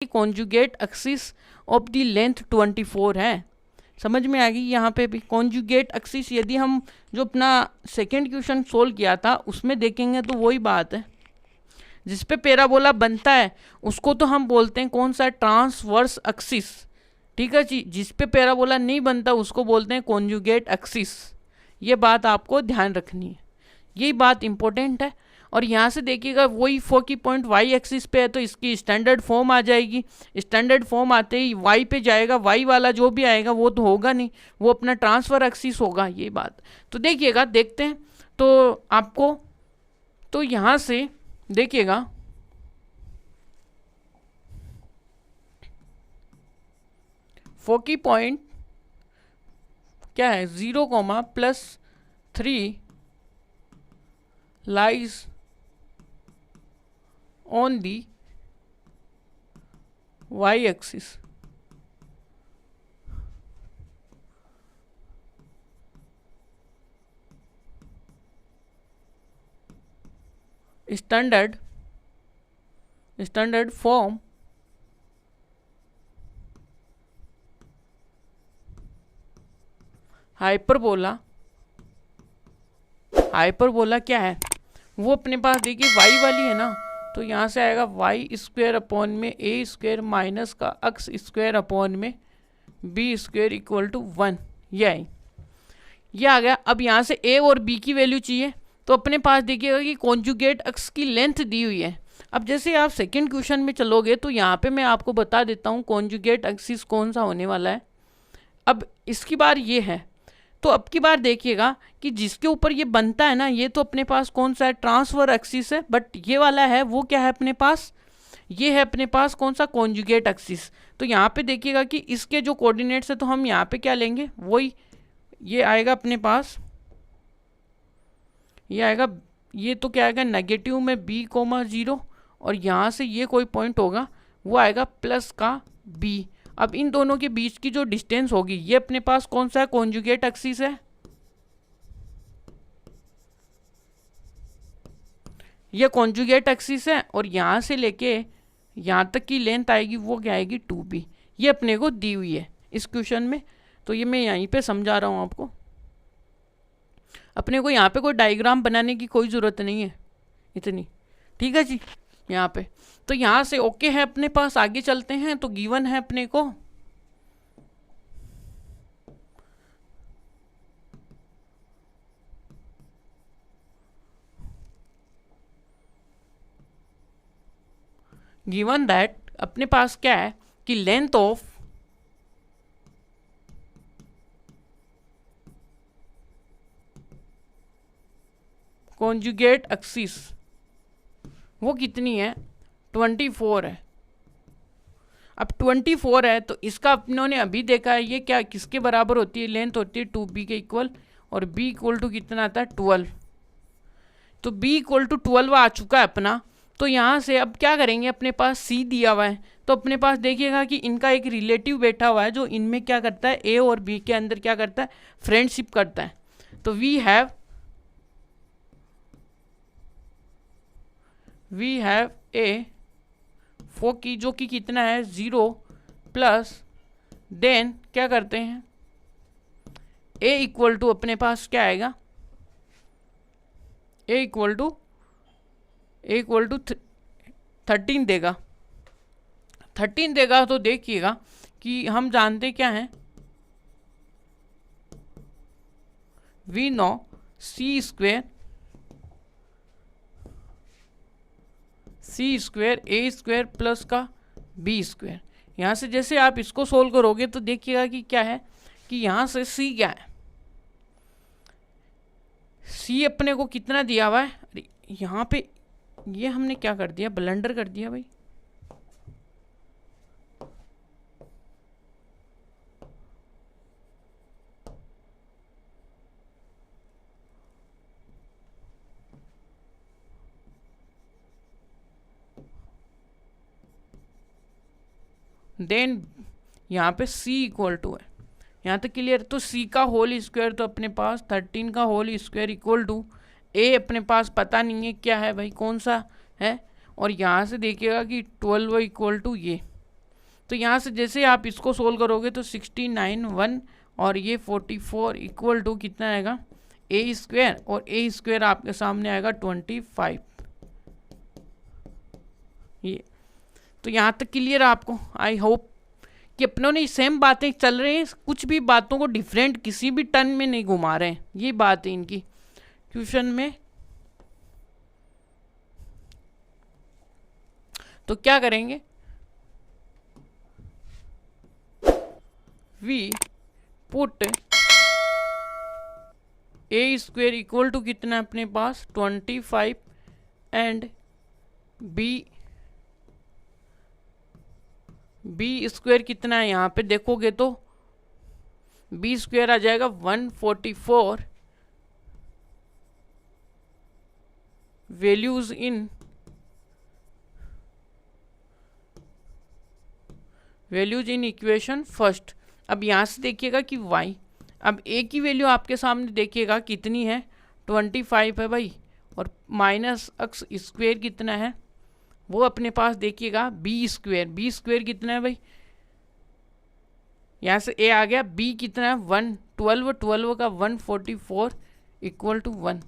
Conjugate axis of the length 24 है। समझ में आ गई यहाँ पे भी कॉन्जुगेट एक्सिस। यदि हम जो अपना सेकेंड क्वेश्चन सोल्व किया था उसमें देखेंगे तो वही बात है, जिस पे पैराबोला बनता है उसको तो हम बोलते हैं कौन सा, ट्रांसवर्स एक्सिस। ठीक है जी, जिस पे पैराबोला नहीं बनता उसको बोलते हैं कॉन्जुगेट एक्सिस। ये बात आपको ध्यान रखनी है, यही बात इंपॉर्टेंट है। और यहाँ से देखिएगा वही फोकी पॉइंट वाई एक्सिस पे है तो इसकी स्टैंडर्ड फॉर्म आ जाएगी। स्टैंडर्ड फॉर्म आते ही वाई पे जाएगा, वाई वाला जो भी आएगा वो तो होगा नहीं, वो अपना ट्रांसफर एक्सिस होगा, ये बात। तो देखिएगा, देखते हैं तो आपको, तो यहाँ से देखिएगा फोकी पॉइंट क्या है, 0,+3 lies on the y-axis. Standard form hyperbola क्या है, वो अपने पास देखिए वाई वाली है ना, तो यहाँ से आएगा वाई स्क्वायर अपॉन में ए स्क्वायर माइनस का एक्स स्क्वायर अपॉन में बी स्क्वायर इक्वल टू 1। ये आ गया। अब यहाँ से ए और बी की वैल्यू चाहिए, तो अपने पास देखिएगा कि कॉन्जुगेट एक्स की लेंथ दी हुई है। अब जैसे आप सेकेंड क्वेश्चन में चलोगे तो यहाँ पे मैं आपको बता देता हूँ कॉन्जुगेट एक्सिस कौन सा होने वाला है। अब इसकी बार ये है, तो अब की बार देखिएगा कि जिसके ऊपर ये बनता है ना, ये तो अपने पास कौन सा है, ट्रांसफर एक्सिस है, बट ये वाला है वो क्या है अपने पास, ये है अपने पास कौन सा, कॉन्जुगेट एक्सिस। तो यहाँ पे देखिएगा कि इसके जो कोऑर्डिनेट्स है तो हम यहाँ पे क्या लेंगे, वही ये आएगा अपने पास, ये आएगा, ये तो क्या आएगा नेगेटिव में b,0 और यहाँ से ये कोई पॉइंट होगा वो आएगा प्लस का b। अब इन दोनों के बीच की जो डिस्टेंस होगी ये अपने पास कौन सा है, कॉन्जुगेट एक्सिस है, ये कॉन्जुगेट एक्सिस है। और यहाँ से लेके यहाँ तक की लेंथ आएगी वो क्या आएगी 2b, ये अपने को दी हुई है इस क्वेश्चन में। तो ये मैं यहीं पे समझा रहा हूँ आपको, अपने को यहाँ पे कोई डायग्राम बनाने की कोई ज़रूरत नहीं है इतनी, ठीक है जी। यहाँ पे तो यहाँ से ओके है अपने पास, आगे चलते हैं। तो गिवन है अपने को गिवन दैट, अपने पास क्या है कि लेंथ ऑफ कॉन्जुगेट एक्सिस वो कितनी है, 24 है। अब 24 है तो इसका अपनों ने अभी देखा है ये क्या किसके बराबर होती है, लेंथ होती है 2b के इक्वल, और b इक्वल टू कितना आता है 12। तो b इक्वल टू 12 आ चुका है अपना। तो यहाँ से अब क्या करेंगे, अपने पास c दिया हुआ है, तो अपने पास देखिएगा कि इनका एक रिलेटिव बैठा हुआ है जो इनमें क्या करता है, a और b के अंदर क्या करता है, फ्रेंडशिप करता है। तो वी हैव ए फोकी जो कि कितना है 0 प्लस, देन क्या करते हैं a इक्वल टू अपने पास क्या आएगा, a इक्वल टू 13 देगा। 13 देगा तो देखिएगा कि हम जानते क्या हैं, we know C square A square plus का बी स्क्वेयर। यहाँ से जैसे आप इसको सोल्व करोगे तो देखिएगा कि क्या है कि यहाँ से सी क्या है, सी अपने को कितना दिया हुआ है, अरे यहाँ पे ये हमने क्या कर दिया, ब्लंडर कर दिया भाई। देन यहाँ पे c इक्वल टू है, यहाँ तक क्लियर। तो c का होल स्क्वायर तो अपने पास 13 का whole square equal to a अपने पास पता नहीं है क्या है भाई, कौन सा है। और यहाँ से देखिएगा कि 12 इक्वल टू ये तो यहाँ से जैसे आप इसको सोल्व करोगे तो 69 1 और ये 44 इक्वल टू कितना आएगा ए स्क्वायर, और ए स्क्वायर आपके सामने आएगा 25। ये तो यहाँ तक क्लियर है आपको। आई होप कि अपनों ने सेम बातें चल रही हैं, कुछ भी बातों को डिफरेंट किसी भी टर्न में नहीं घुमा रहे हैं। ये बात है इनकी क्वेश्चन में। तो क्या करेंगे, we put A square equal to कितना है अपने पास 25 एंड बी स्क्वेयर कितना है, यहाँ पे देखोगे तो बी स्क्वेयर आ जाएगा 144 वैल्यूज इन इक्वेशन फर्स्ट। अब यहाँ से देखिएगा कि y, अब a की वैल्यू आपके सामने देखिएगा कितनी है 25 है भाई, और माइनस एक्स स्क्वेयर कितना है वो अपने पास देखिएगा बी स्क्वेयर कितना है भाई, यहाँ से a आ गया, b कितना है 12 का 144 इक्वल टू 1।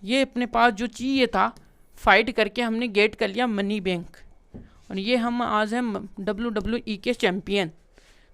ये अपने पास जो चाहिए था फाइट करके हमने गेट कर लिया मनी बैंक, और ये हम आज हैं WWE के चैंपियन।